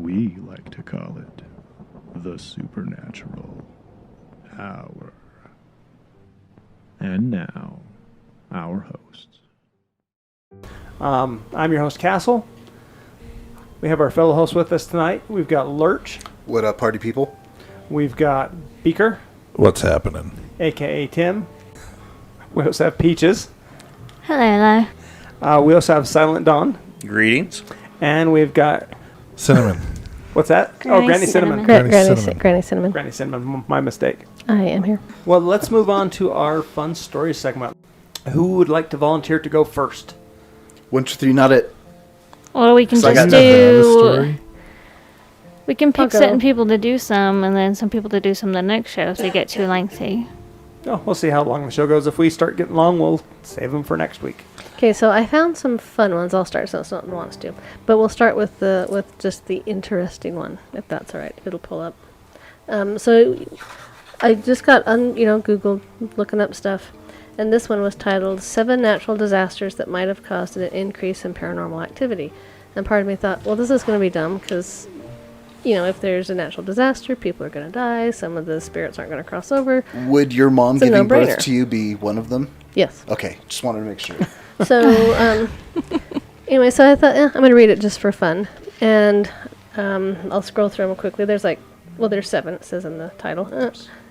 We like to call it the Supernatural Hour. And now, our hosts. I'm your host, Castle. We have our fellow hosts with us tonight. We've got Lurch. What up, party people? We've got Beaker, What's happening? a.k.a. Tim. We also have Peaches. Hello. We also have Silent Dawn. Greetings. And we've got... Cinnamon. What's that? Granny Cinnamon. Granny Cinnamon. Granny Cinnamon. My mistake. I am here. Well, let's move on to our fun story segment. Who would like to volunteer to go first? 1, 2, 3, not it. Well, we can So I just got do... We can pick go. certain people to do some, and then some people to do some the next show, so you get too lengthy. Oh, we'll see how long the show goes. If we start getting long, we'll save them for next week. Okay, so I found some fun ones. I'll start since no one wants to, but we'll start with just the interesting one, if that's all right. It'll pull up. So I just got Googled looking up stuff, and this one was titled 7 Natural Disasters That Might Have Caused an Increase in Paranormal Activity. And part of me thought, well, this is going to be dumb because, if there's a natural disaster, people are going to die. Some of the spirits aren't going to cross over. Would your mom It's a giving birth no-brainer. to you be one of them? Yes. Okay, just wanted to make sure. So, anyway, so I thought, I'm going to read it just for fun. And I'll scroll through them quickly. There's there's 7, it says in the title.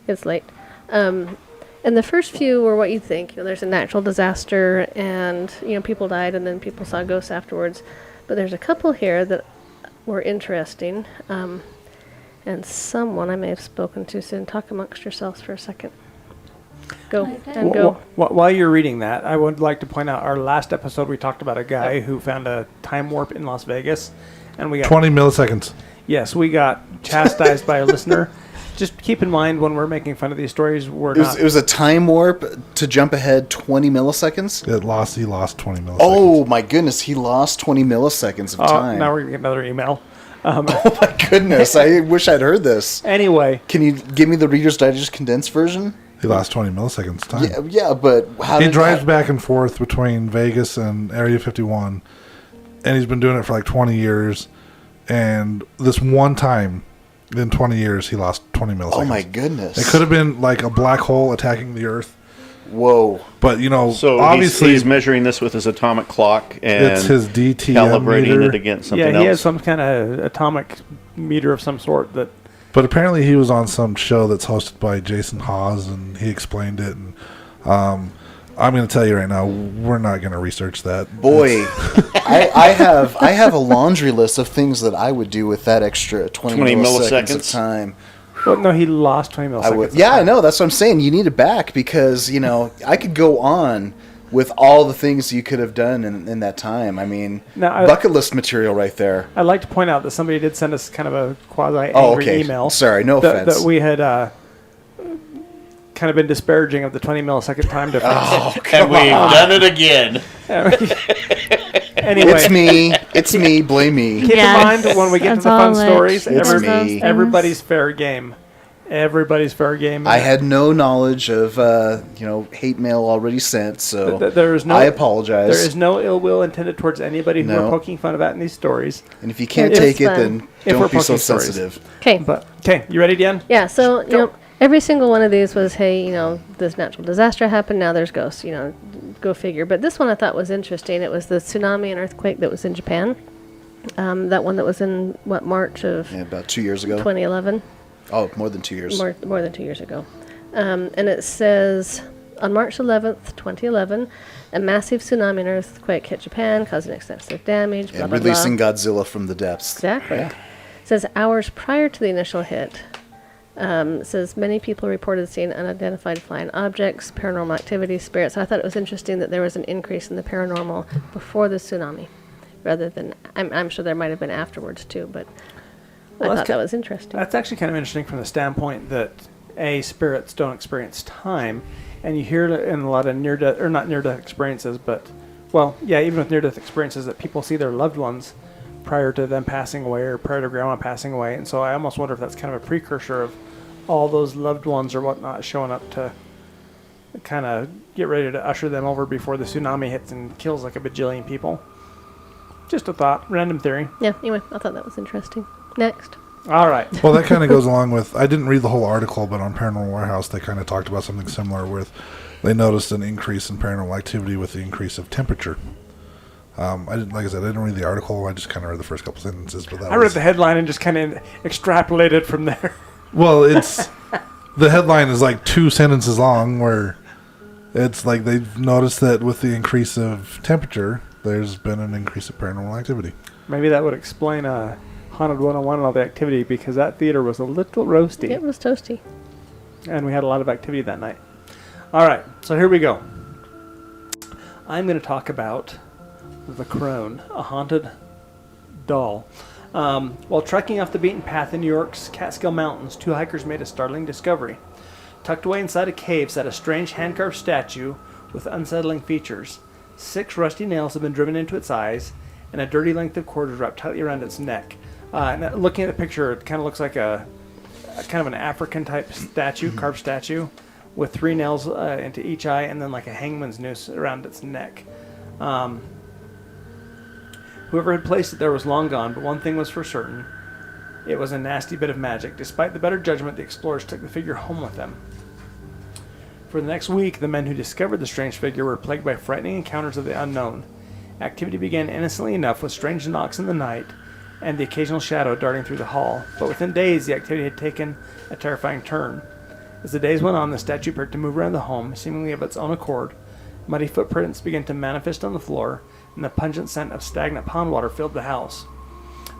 It's late. And the first few were what you think. There's a natural disaster and, people died and then people saw ghosts afterwards. But there's a couple here that were interesting. And someone I may have spoken too soon. Talk amongst yourselves for a second. Go. And go. While you're reading that, I would like to point out our last episode we talked about a guy who found a time warp in Las Vegas, and we got 20 milliseconds. Yes, we got chastised by a listener. Just keep in mind when we're making fun of these stories, It was a time warp to jump ahead 20 milliseconds? He lost 20 milliseconds. Oh my goodness, he lost 20 milliseconds of time. Now we're gonna get another email. Oh my goodness, I wish I'd heard this. Anyway, Can you give me the Reader's Digest condensed version? He lost 20 milliseconds of time. Yeah, but how He did drives that... back and forth between Vegas and Area 51, and he's been doing it for like 20 years. And this one time in 20 years, he lost 20 milliseconds. Oh my goodness. It could have been like a black hole attacking the Earth. Whoa. But, So obviously he's measuring this with his atomic clock and it's his DTM calibrating meter. it against something yeah, he has else. some kind of atomic meter of some sort that. But apparently he was on some show that's hosted by Jason Hawes, and he explained it. And I'm going to tell you right now, we're not going to research that. Boy, I have a laundry list of things that I would do with that extra 20 milliseconds of time. Well, no, he lost 20 milliseconds. I would. Yeah, I know. That's what I'm saying. You need it back because, I could go on with all the things you could have done in that time. I mean, bucket list material right there. I'd like to point out that somebody did send us kind of a quasi-angry email. Sorry, no offense. That we had kind of been disparaging of the 20 millisecond time difference. Oh, and we've done it again. Anyway. It's me, blame me. Keep in mind when we get to the fun stories, It's me. everybody's fair game. Everybody's fair game. I had no knowledge of, hate mail already sent, so I apologize. There is no ill will intended towards anybody who we're poking fun about in these stories. And if you can't take it, then don't be so sensitive. Okay. Okay, you ready, Diane? Yeah, so, every single one of these was, hey, this natural disaster happened, now there's ghosts, go figure. But this one I thought was interesting. It was the tsunami and earthquake that was in Japan. That one that was in, March of... Yeah, about 2 years ago. 2011. Oh, more than 2 years. More than 2 years ago. And it says, on March 11th, 2011, a massive tsunami and earthquake hit Japan, causing extensive damage, blah, And blah, releasing blah. Godzilla from the depths. Exactly. Yeah. It says hours prior to the initial hit, it says many people reported seeing unidentified flying objects, paranormal activity, spirits. I thought it was interesting that there was an increase in the paranormal before the tsunami, rather than, I'm sure there might have been afterwards too, but I thought that was interesting. That's actually kind of interesting from the standpoint that spirits don't experience time, and you hear it in a lot of near-death, or not near-death experiences, but, even with near-death experiences, that people see their loved ones prior to them passing away or prior to grandma passing away. And so I almost wonder if that's kind of a precursor of all those loved ones or whatnot showing up to kind of get ready to usher them over before the tsunami hits and kills like a bajillion people. Just a thought, random theory. Yeah, anyway, I thought that was interesting. Next. All right. Well, that kind of goes along with, I didn't read the whole article, but on Paranormal Warehouse, they kind of talked about something similar with, they noticed an increase in paranormal activity with the increase of temperature. Like I said, I didn't read the article. I just kind of read the first couple sentences. But I read the headline and just kind of extrapolated from there. Well, it's the headline is like 2 sentences long, where it's like they've noticed that with the increase of temperature, there's been an increase of paranormal activity. Maybe that would explain Haunted 101 and all the activity, because that theater was a little roasty. It was toasty. And we had a lot of activity that night. All right, so here we go. I'm going to talk about the Crone, a haunted doll. While trekking off the beaten path in New York's Catskill Mountains, 2 hikers made a startling discovery. Tucked away inside a cave sat a strange hand-carved statue with unsettling features. 6 rusty nails had been driven into its eyes, and a dirty length of cord was wrapped tightly around its neck. And looking at the picture, it kind of looks like a kind of an African-type statue, carved statue, with 3 nails into each eye, and then like a hangman's noose around its neck. Whoever had placed it there was long gone, but one thing was for certain. It was a nasty bit of magic. Despite the better judgment, the explorers took the figure home with them. For the next week, the men who discovered the strange figure were plagued by frightening encounters of the unknown. Activity began innocently enough, with strange knocks in the night and the occasional shadow darting through the hall. But within days, the activity had taken a terrifying turn. As the days went on, the statue appeared to move around the home, seemingly of its own accord. Muddy footprints began to manifest on the floor, and the pungent scent of stagnant pond water filled the house.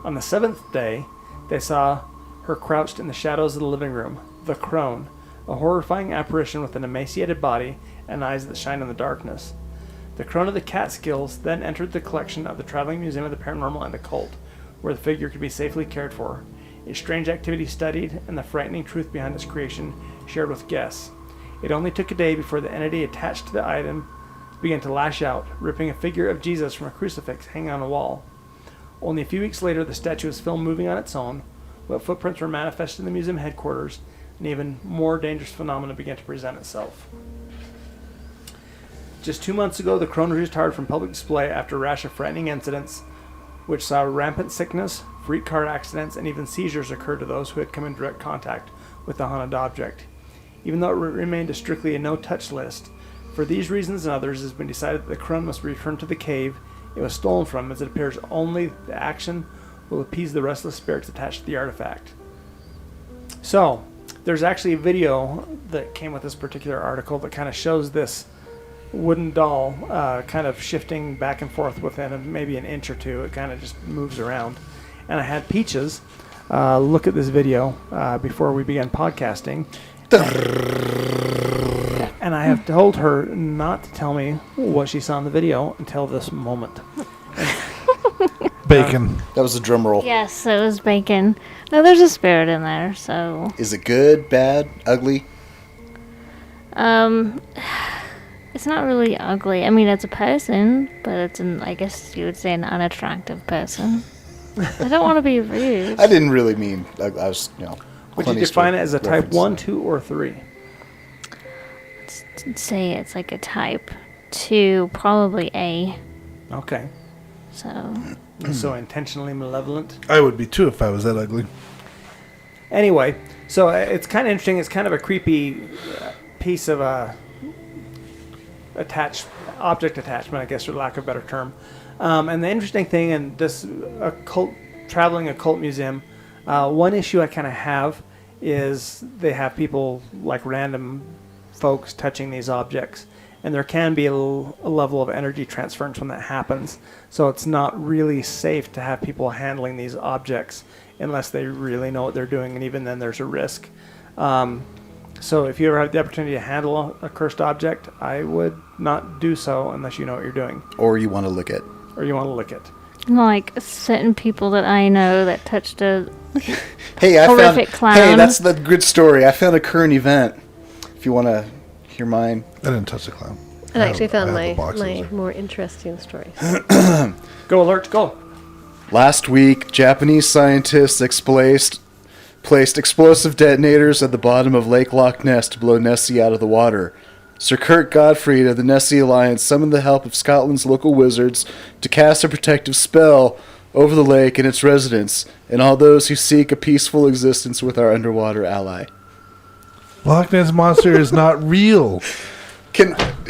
On the 7th day, they saw her crouched in the shadows of the living room, the Crone, a horrifying apparition with an emaciated body and eyes that shine in the darkness. The Crone of the Catskills then entered the collection of the Traveling Museum of the Paranormal and Occult, where the figure could be safely cared for. Its strange activity studied, and the frightening truth behind its creation shared with guests. It only took a day before the entity attached to the item began to lash out, ripping a figure of Jesus from a crucifix hanging on a wall. Only a few weeks later, the statue was filmed moving on its own, but footprints were manifested in the museum headquarters, and even more dangerous phenomena began to present itself. Just 2 months ago, the Crone was retired from public display after a rash of frightening incidents, which saw rampant sickness, freak car accidents, and even seizures occur to those who had come in direct contact with the haunted object. Even though it remained strictly a no-touch list, for these reasons and others, it has been decided that the Crone must be returned to the cave it was stolen from, as it appears only the action will appease the restless spirits attached to the artifact. So, there's actually a video that came with this particular article that kind of shows this wooden doll kind of shifting back and forth within maybe an inch or two. It kind of just moves around. And I had Peaches look at this video before we began podcasting. And I have told her not to tell me what she saw in the video until this moment. Bacon. That was a drum roll. Yes, it was bacon. No, there's a spirit in there, so... Is it good, bad, ugly? It's not really ugly. I mean, it's a person, but it's I guess you would say an unattractive person. I don't want to be rude. I didn't really mean, I was, Would you define it as a type 1, 2, or 3? Say it's like a type 2, probably A. Okay. So intentionally malevolent. I would be too if I was that ugly. Anyway, so it's kind of interesting. It's kind of a creepy piece of object attachment, I guess, for lack of a better term. And the interesting thing in this traveling occult museum, one issue I kind of have is they have people, like random folks, touching these objects. And there can be a level of energy transference when that happens. So it's not really safe to have people handling these objects unless they really know what they're doing. And even then, there's a risk. So if you ever have the opportunity to handle a cursed object, I would not do so unless you know what you're doing. Or you want to lick it. like certain people that I know that touched a horrific clown. Hey, that's the good story. I found a current event. If you want to hear mine. I didn't touch the clown. I actually found my more interesting stories. Go, Alert, go. Last week, Japanese scientists placed explosive detonators at the bottom of Lake Loch Ness to blow Nessie out of the water. Sir Kurt Godfrey of the Nessie Alliance summoned the help of Scotland's local wizards to cast a protective spell over the lake and its residents, and all those who seek a peaceful existence with our underwater ally. Loch Ness Monster is not real.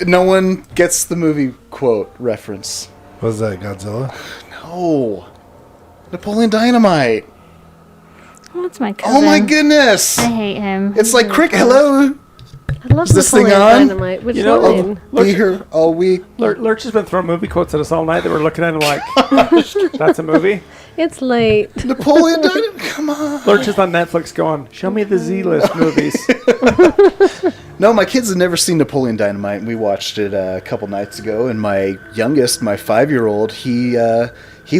No one gets the movie quote reference. Was that Godzilla? No. Napoleon Dynamite. Oh, that's my cousin. Oh my goodness. I hate him. It's like cricket. Hello. I love Is this thing Napoleon on? Dynamite. Which You know, one? Be here all week. Lurch has been throwing movie quotes at us all night that we're looking at and like, that's a movie. It's late. Napoleon Dynamite. Come on. Lurch is on Netflix going, show me the Z-list movies. No, my kids have never seen Napoleon Dynamite, and we watched it a couple nights ago. And my youngest, my 5-year-old, he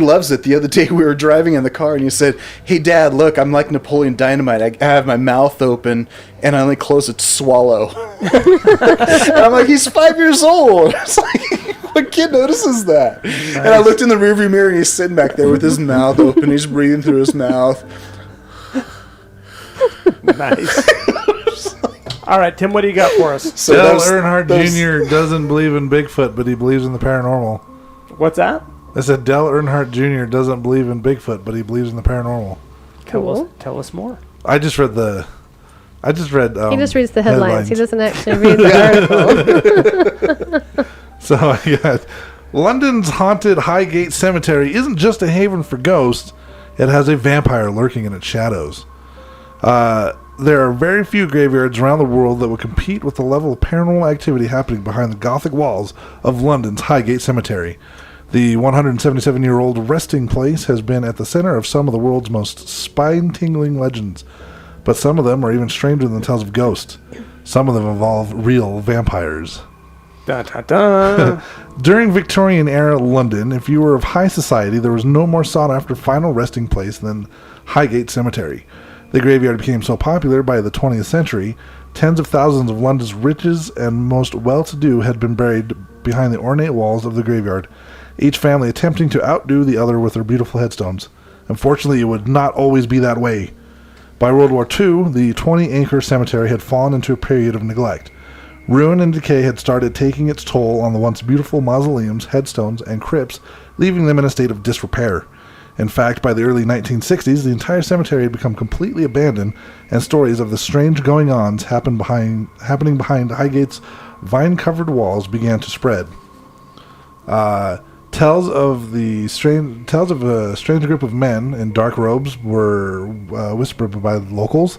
loves it. The other day we were driving in the car, and he said, "Hey, Dad, look, I'm like Napoleon Dynamite. I have my mouth open, and I only close it to swallow." And I'm like, he's 5 years old. It's like, what kid notices that? Nice. And I looked in the rearview mirror, and he's sitting back there with his mouth open. He's breathing through his mouth. Nice. All right, Tim, what do you got for us? So Dale Earnhardt Jr. doesn't believe in Bigfoot, but he believes in the paranormal. What's that? I said Dale Earnhardt Jr. doesn't believe in Bigfoot, but he believes in the paranormal. Tell us more. I just read He just reads the headlines. He doesn't actually read the article. So I got London's haunted Highgate Cemetery isn't just a haven for ghosts. It has a vampire lurking in its shadows. There are very few graveyards around the world that would compete with the level of paranormal activity happening behind the Gothic walls of London's Highgate Cemetery. The 177-year-old resting place has been at the center of some of the world's most spine-tingling legends, but some of them are even stranger than tales of ghosts. Some of them involve real vampires. Da, da, da. During Victorian-era London, if you were of high society, there was no more sought-after final resting place than Highgate Cemetery. The graveyard became so popular by the 20th century, tens of thousands of London's richest and most well-to-do had been buried behind the ornate walls of the graveyard, each family attempting to outdo the other with their beautiful headstones. Unfortunately, it would not always be that way. By World War II, the 20-acre cemetery had fallen into a period of neglect. Ruin and decay had started taking its toll on the once beautiful mausoleums, headstones, and crypts, leaving them in a state of disrepair. In fact, by the early 1960s, the entire cemetery had become completely abandoned, and stories of the strange goings-ons happening behind Highgate's vine-covered walls began to spread. Tales of a strange group of men in dark robes were whispered by the locals.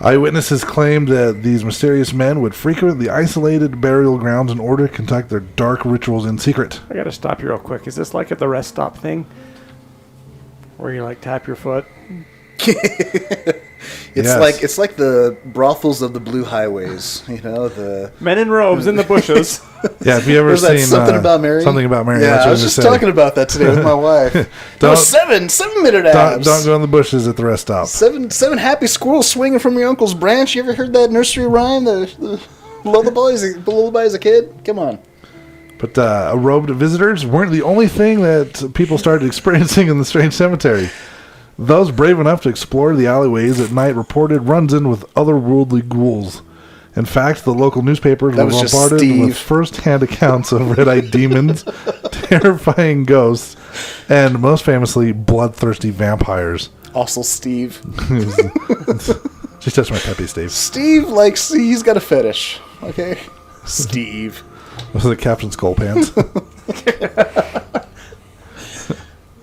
Eyewitnesses claimed that these mysterious men would frequent the isolated burial grounds in order to conduct their dark rituals in secret. I gotta stop you real quick. Is this like at the rest stop thing? Where you like tap your foot? It's like the brothels of the blue highways, the Men in robes in the bushes. Yeah, have you ever seen Something About Mary? Something About Mary. Yeah, that's what I was just talking about that today with my wife. Those 7-minute abs. Don't go in the bushes at the rest stop. Seven happy squirrels swinging from your uncle's branch. You ever heard that nursery rhyme? The lullaby as a kid? Come on. But robed visitors weren't the only thing that people started experiencing in the strange cemetery. Those brave enough to explore the alleyways at night reported runs-in with otherworldly ghouls. In fact, the local newspapers were bombarded with first-hand accounts of red-eyed demons, terrifying ghosts, and most famously, bloodthirsty vampires. Also Steve. Just touched my peppy, Steve. Steve, he's got a fetish. Okay? Steve. Was it Captain Skull Pants?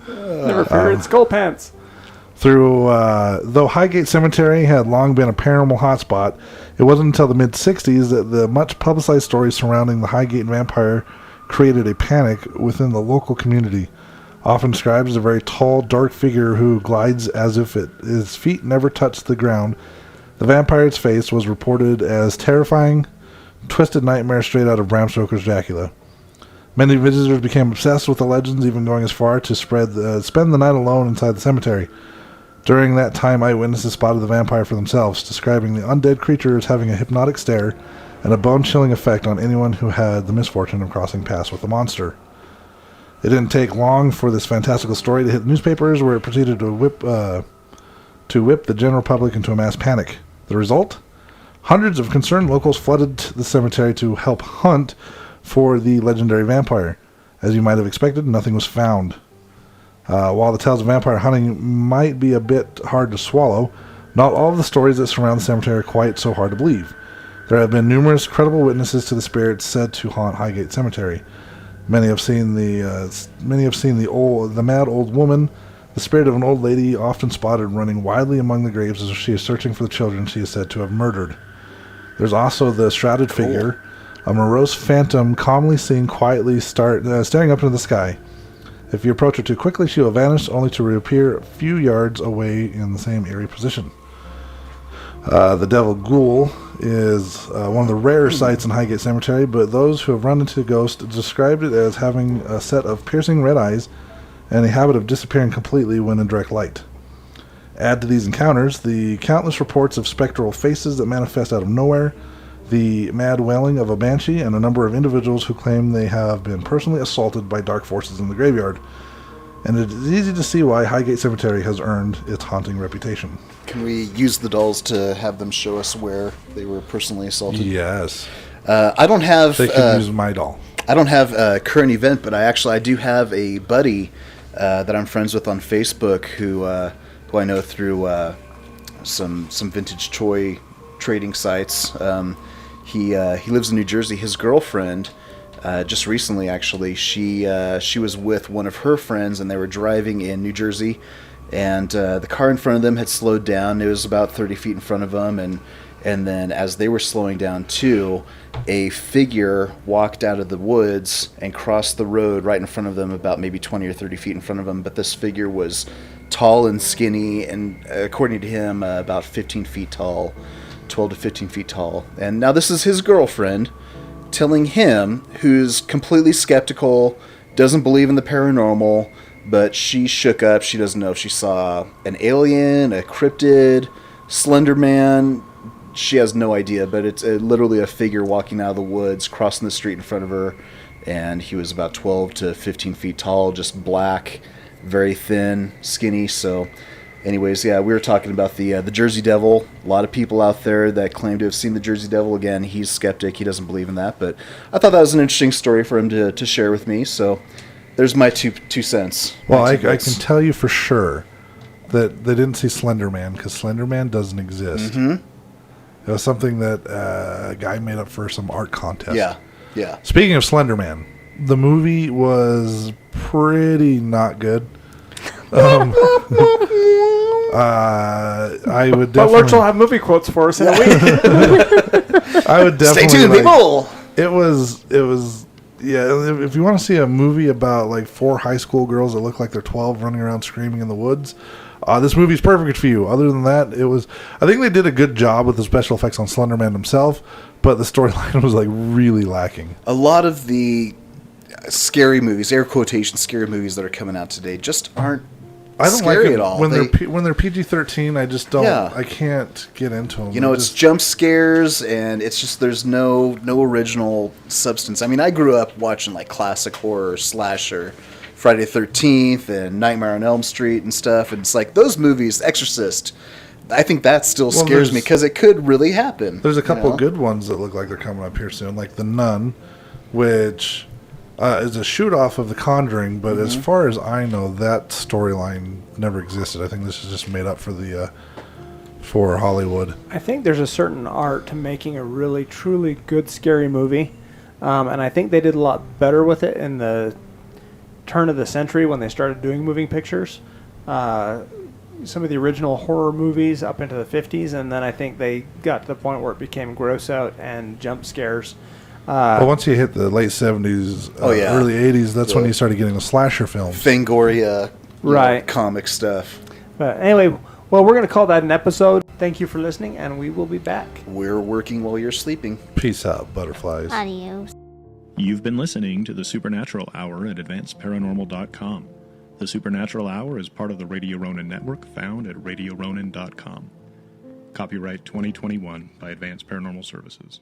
Never figured Skull Pants. Though Highgate Cemetery had long been a paranormal hotspot, it wasn't until the mid-'60s that the much-publicized stories surrounding the Highgate vampire created a panic within the local community. Often described as a very tall, dark figure who glides as if his feet never touch the ground, the vampire's face was reported as terrifying, twisted nightmare straight out of Bram Stoker's Dracula. Many visitors became obsessed with the legends, even going as far to spend the night alone inside the cemetery. During that time, eyewitnesses spotted the vampire for themselves, describing the undead creature as having a hypnotic stare and a bone-chilling effect on anyone who had the misfortune of crossing paths with the monster. It didn't take long for this fantastical story to hit the newspapers, where it proceeded to whip the general public into a mass panic. The result? Hundreds of concerned locals flooded the cemetery to help hunt for the legendary vampire. As you might have expected, nothing was found. While the tales of vampire hunting might be a bit hard to swallow, not all of the stories that surround the cemetery are quite so hard to believe. There have been numerous credible witnesses to the spirits said to haunt Highgate Cemetery. Many have seen the mad old woman, the spirit of an old lady, often spotted running wildly among the graves as if she is searching for the children she is said to have murdered. There's also the shrouded figure, a morose phantom calmly seen quietly staring up into the sky. If you approach her too quickly, she will vanish, only to reappear a few yards away in the same eerie position. The Devil Ghoul is one of the rarer sights in Highgate Cemetery, but those who have run into the ghost described it as having a set of piercing red eyes and a habit of disappearing completely when in direct light. Add to these encounters the countless reports of spectral faces that manifest out of nowhere, the mad wailing of a banshee, and a number of individuals who claim they have been personally assaulted by dark forces in the graveyard. And it is easy to see why Highgate Cemetery has earned its haunting reputation. Can we use the dolls to have them show us where they were personally assaulted? Yes. I don't have... They can use my doll. I don't have a current event, but I do have a buddy that I'm friends with on Facebook who I know through some vintage toy trading sites. He lives in New Jersey. His girlfriend, just recently actually, she was with one of her friends, and they were driving in New Jersey, and the car in front of them had slowed down. It was about 30 feet in front of them, and then as they were slowing down too, a figure walked out of the woods and crossed the road right in front of them, about maybe 20 or 30 feet in front of them. But this figure was tall and skinny, and according to him, about 15 feet tall, 12 to 15 feet tall. And now this is his girlfriend telling him, who's completely skeptical, doesn't believe in the paranormal, but she shook up. She doesn't know if she saw an alien, a cryptid, Slender Man. She has no idea, but it's literally a figure walking out of the woods, crossing the street in front of her, and he was about 12 to 15 feet tall, just black, very thin, skinny. So anyways, yeah, we were talking about the Jersey Devil. A lot of people out there that claim to have seen the Jersey Devil. Again, he's skeptic. He doesn't believe in that, but I thought that was an interesting story for him to share with me. So there's my two cents. Well, I can tell you for sure that they didn't see Slender Man, because Slender Man doesn't exist. Mm-hmm. It was something that a guy made up for some art contest. Yeah. Speaking of Slender Man, the movie was pretty not good. I would definitely... But Lurch will have movie quotes for us in a week. I would definitely... Stay tuned, people! It was... Yeah, if you want to see a movie about like 4 high school girls that look like they're 12 running around screaming in the woods, this movie's perfect for you. Other than that, it was... I think they did a good job with the special effects on Slender Man himself, but the storyline was like really lacking. A lot of the scary movies, air quotation scary movies that are coming out today, just aren't scary at all. When they're PG-13, I just don't... Yeah. I can't get into them. You know, it's jump scares, and it's just there's no original substance. I mean, I grew up watching like classic horror, slasher, Friday the 13th, and Nightmare on Elm Street and stuff. And it's like those movies, Exorcist, I think that still scares me because it could really happen. There's a couple of good ones that look like they're coming up here soon, like The Nun, which... is a shoot-off of The Conjuring, but as far as I know, that storyline never existed. I think this is just made up for Hollywood. I think there's a certain art to making a really, truly good scary movie, and I think they did a lot better with it in the turn of the century when they started doing moving pictures. Some of the original horror movies up into the 50s, and then I think they got to the point where it became gross out and jump scares. Well, once you hit the late 70s, early 80s, that's when you started getting the slasher films. Fangoria, right, comic stuff. But anyway, well, we're going to call that an episode. Thank you for listening, and we will be back. We're working while you're sleeping. Peace out, butterflies. Adios. You've been listening to the Supernatural Hour at AdvancedParanormal.com. The Supernatural Hour is part of the Radio Ronin Network, found at RadioRonin.com. Copyright 2021 by Advanced Paranormal Services.